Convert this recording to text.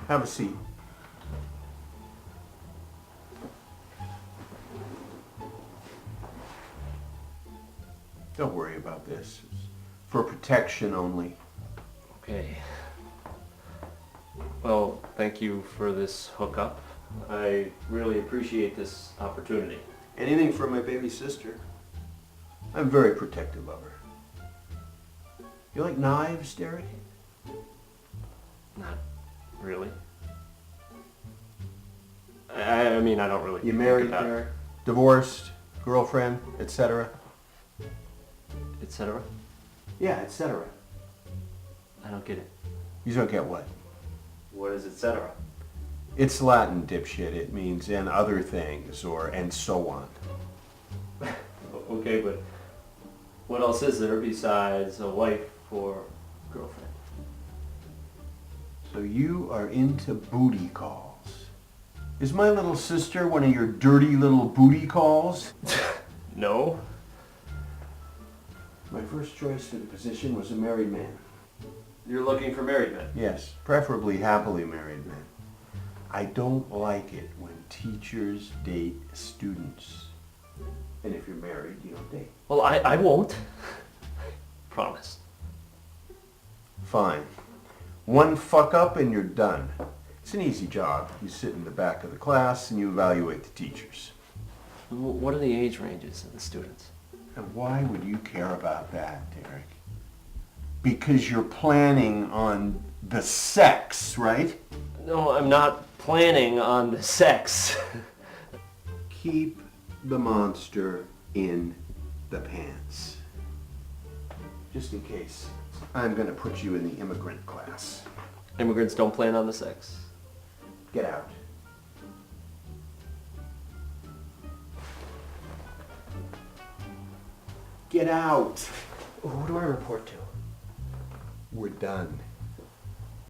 Have a seat. Don't worry about this. It's for protection only. Okay. Well, thank you for this hookup. I really appreciate this opportunity. Anything for my baby sister. I'm very protective of her. You like knives, Derek? Not really. I mean, I don't really. You think married, about Derek? Divorced? Girlfriend? Etc.? etc. Yeah, etc. I don't get it. You don't get what? What is etc.? It's Latin, dipshit. It means and other things, or and so on. Okay, but what else is there besides a wife or girlfriend? So you are into booty calls. Is my little sister one of your dirty little booty calls? No. My first choice for the position was a married man. You're looking for married men. Yes, preferably happily married men. I don't like it when teachers date students. And if you're married, you don't date. Well, I won't. Promise. Fine. One fuck up and you're done. It's an easy job. You sit in the back of the class and you evaluate the teachers. What are the age ranges of the students? And why would you care about that, Derek? Because you're planning on the sex, right? No, I'm not planning on the sex. Keep the monster in the pants. Just in case. I'm going to put you in the immigrant class. Immigrants don't plan on the sex. Get out. Get out. Who do I report to? We're done.